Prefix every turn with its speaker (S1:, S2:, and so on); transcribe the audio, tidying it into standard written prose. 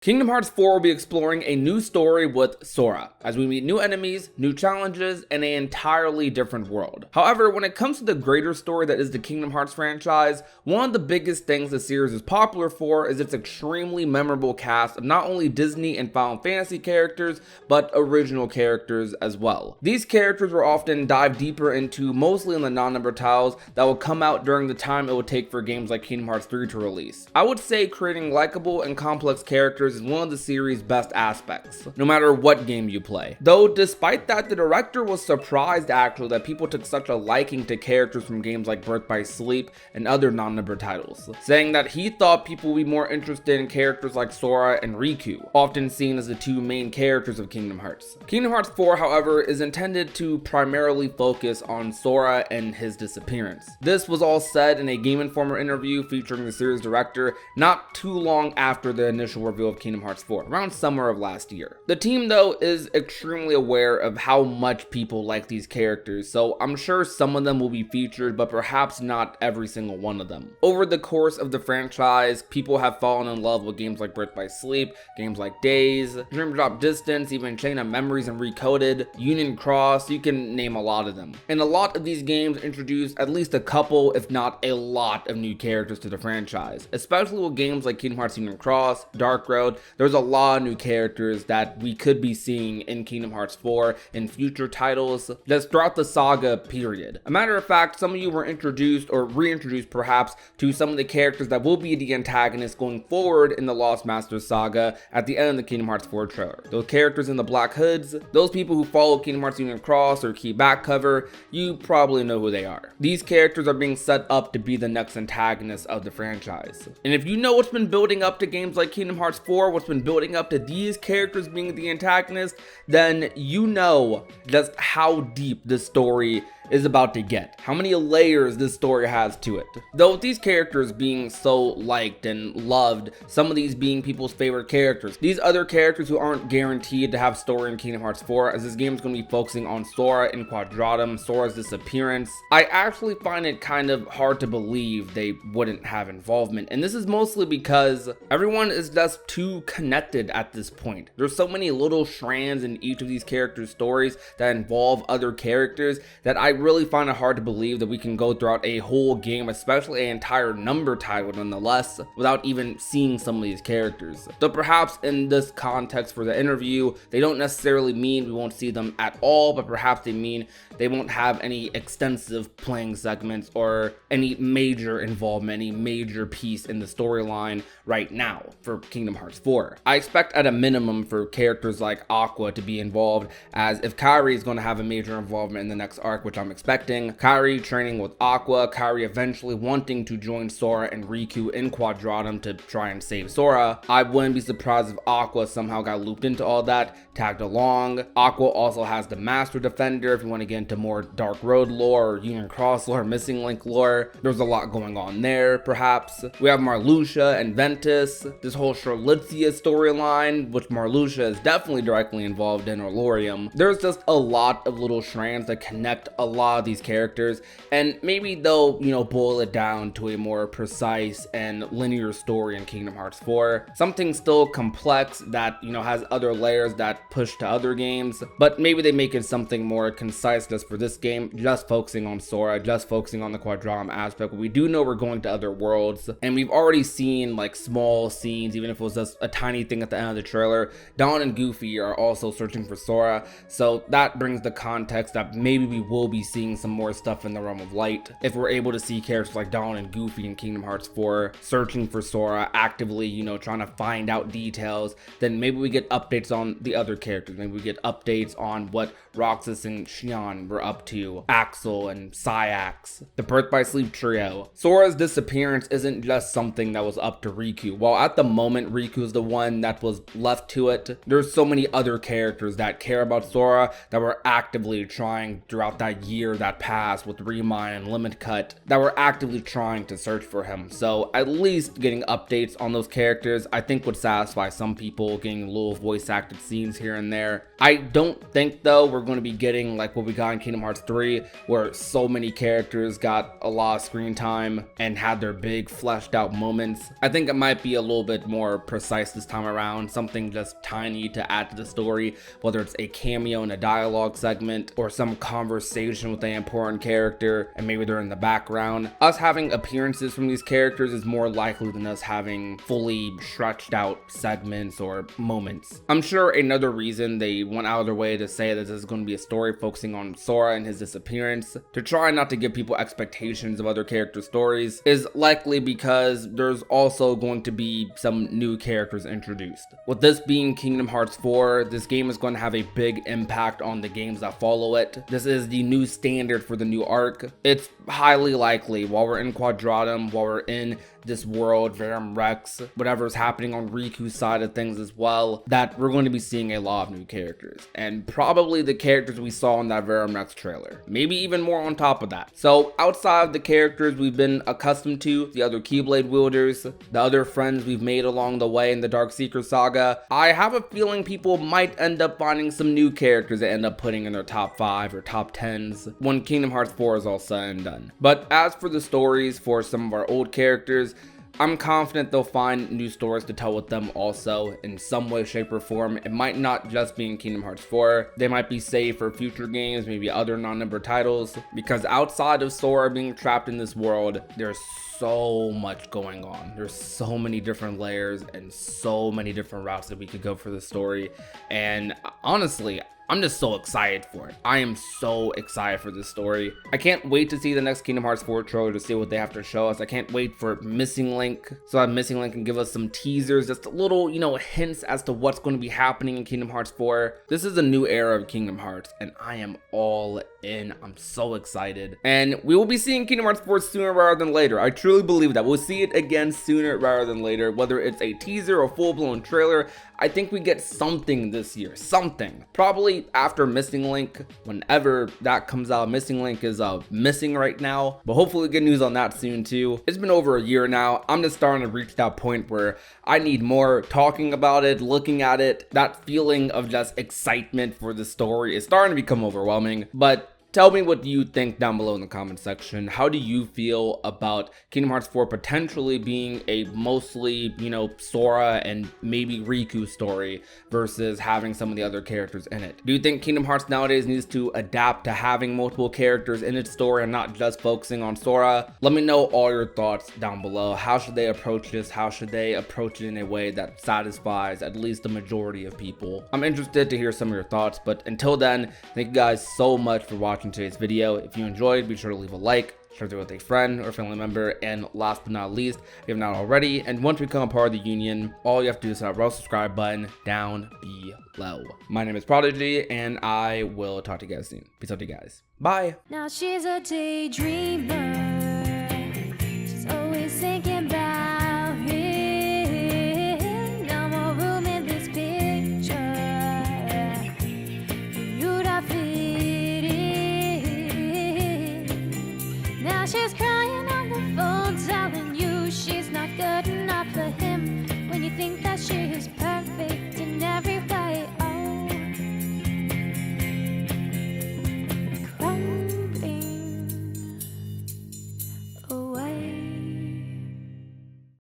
S1: Kingdom Hearts 4 will be exploring a new story with Sora, as we meet new enemies, new challenges, and an entirely different world. However, when it comes to the greater story that is the Kingdom Hearts franchise, one of the biggest things the series is popular for is its extremely memorable cast of not only Disney and Final Fantasy characters, but original characters as well. These characters were often dived deeper into, mostly in the non-numbered titles that will come out during the time it would take for games like Kingdom Hearts 3 to release. I would say creating likable and complex characters is one of the series' best aspects, no matter what game you play. Though despite that, the director was surprised actually that people took such a liking to characters from games like Birth by Sleep and other non-numbered titles, saying that he thought people would be more interested in characters like Sora and Riku, often seen as the two main characters of Kingdom Hearts. Kingdom Hearts 4, however, is intended to primarily focus on Sora and his disappearance. This was all said in a Game Informer interview featuring the series director not too long after the initial reveal of Kingdom Hearts 4, around summer of last year. The team though is extremely aware of how much people like these characters, so I'm sure some of them will be featured, but perhaps not every single one of them. Over the course of the franchise, people have fallen in love with games like Birth by Sleep, games like Days, Dream Drop Distance, even Chain of Memories and Recoded, Union Cross, you can name a lot of them. And a lot of these games introduced at least a couple, if not a lot, of new characters to the franchise, especially with games like Kingdom Hearts Union Cross, Dark Road. There's a lot of new characters that we could be seeing in Kingdom Hearts 4 in future titles just throughout the saga period. A matter of fact, some of you were introduced or reintroduced perhaps to some of the characters that will be the antagonists going forward in the Lost Masters saga at the end of the Kingdom Hearts 4 trailer. Those characters in the black hoods, those people who follow Kingdom Hearts Union Cross or key back cover, you probably know who they are. These characters are being set up to be the next antagonists of the franchise. And if you know what's been building up to games like Kingdom Hearts 4, what's been building up to these characters being the antagonist, then you know just how deep this story is about to get, how many layers this story has to it. Though with these characters being so liked and loved, some of these being people's favorite characters, these other characters who aren't guaranteed to have story in Kingdom Hearts 4, as this game is going to be focusing on Sora and Quadratum, Sora's disappearance, I actually find it kind of hard to believe they wouldn't have involvement. And this is mostly because everyone is just too connected at this point. There's so many little strands in each of these characters' stories that involve other characters that I really find it hard to believe that we can go throughout a whole game, especially an entire number title nonetheless, without even seeing some of these characters. So perhaps in this context for the interview, they don't necessarily mean we won't see them at all, but perhaps they mean they won't have any extensive playing segments or any major involvement, any major piece in the storyline right now for Kingdom Hearts 4. I expect at a minimum for characters like Aqua to be involved, as if Kairi is going to have a major involvement in the next arc, which I'm expecting, Kairi training with Aqua, Kairi eventually wanting to join Sora and Riku in Quadratum to try and save Sora. I wouldn't be surprised if Aqua somehow got looped into all that, tagged along. Aqua also has the Master Defender if you want to get into more Dark Road lore or Union Cross lore, Missing Link lore. There's a lot going on there, perhaps. We have Marluxia and Ventus, this whole Charlitzia storyline, which Marluxia is definitely directly involved in, or Lorium. There's just a lot of little strands that connect a lot of these characters, and maybe they'll, boil it down to a more precise and linear story in Kingdom Hearts 4. Something still complex that, has other layers that push to other games, but maybe they make it something more concise just for this game, just focusing on Sora, just focusing on the Quadratum aspect. But we do know we're going to other worlds, and we've already seen like small scenes, even if it was just a tiny thing at the end of the trailer. Dawn and Goofy are also searching for Sora, so that brings the context that maybe we will be seeing some more stuff in the realm of light. If we're able to see characters like Dawn and Goofy in Kingdom Hearts 4 searching for Sora, actively, trying to find out details, then maybe we get updates on the other characters. Maybe we get updates on what Roxas and Xion were up to, Axel and Syax, the Birth by Sleep trio. Sora's disappearance isn't just something that was up to Riku. While at the moment Riku is the one that was left to it, there's so many other characters that care about Sora that were actively trying throughout that year that passed with Remind and Limit Cut that were actively trying to search for him. So at least getting updates on those characters I think would satisfy some people, getting little voice acted scenes here and there. I don't think though we're going to be getting like what we got in Kingdom Hearts 3, where so many characters got a lot of screen time and had their big fleshed out moments. I think it might be a little bit more precise this time around, something just tiny to add to the story, whether it's a cameo in a dialogue segment or some conversation with an important character and maybe they're in the background. Us having appearances from these characters is more likely than us having fully stretched out segments or moments. I'm sure another reason they went out of their way to say that this is going to be a story focusing on Sora and his disappearance, to try not to give people expectations of other character stories, is likely because there's also going to be some new characters introduced. With this being Kingdom Hearts 4, this game is going to have a big impact on the games that follow it. This is the new standard for the new arc. It's highly likely while we're in Quadratum, while we're in this world, Verum Rex, whatever's happening on Riku's side of things as well, that we're going to be seeing a lot of new characters, and probably the characters we saw in that Verum Rex trailer, maybe even more on top of that. So outside of the characters we've been accustomed to, the other Keyblade wielders, the other friends we've made along the way in the Darkseeker saga, I have a feeling people might end up finding some new characters that end up putting in their top 5 or top 10s when Kingdom Hearts 4 is all said and done. But as for the stories for some of our old characters, I'm confident they'll find new stories to tell with them also in some way, shape, or form. It might not just be in Kingdom Hearts 4. They might be saved for future games, maybe other non-numbered titles, because outside of Sora being trapped in this world, there's so much going on. There's so many different layers and so many different routes that we could go for the story. And honestly, I'm just so excited for it. I am so excited for this story. I can't wait to see the next Kingdom Hearts 4 trailer to see what they have to show us. I can't wait for Missing Link, so that Missing Link can give us some teasers, just little, hints as to what's going to be happening in Kingdom Hearts 4. This is a new era of Kingdom Hearts, and I am all in. I'm so excited. And we will be seeing Kingdom Hearts 4 sooner rather than later. I truly believe that. We'll see it again sooner rather than later, whether it's a teaser or full-blown trailer. I think we get something this year, something. Probably after Missing Link, whenever that comes out. Missing Link is missing right now, but hopefully get news on that soon too. It's been over a year now. I'm just starting to reach that point where I need more talking about it, looking at it. That feeling of just excitement for the story is starting to become overwhelming, but tell me what you think down below in the comment section. How do you feel about Kingdom Hearts 4 potentially being a mostly, Sora and maybe Riku story versus having some of the other characters in it? Do you think Kingdom Hearts nowadays needs to adapt to having multiple characters in its story and not just focusing on Sora? Let me know all your thoughts down below. How should they approach this? How should they approach it in a way that satisfies at least the majority of people? I'm interested to hear some of your thoughts, but until then, thank you guys so much for watching today's video. If you enjoyed, be sure to leave a like, share it with a friend or family member, and last but not least, if you have not already, and want to become a part of the union, all you have to do is hit that red subscribe button down below. My name is Prodigy, and I will talk to you guys soon. Peace out to you guys. Bye.
S2: Now she's a daydreamer. She's always thinking about him. No more room in this picture for you to fit in. Now she's crying.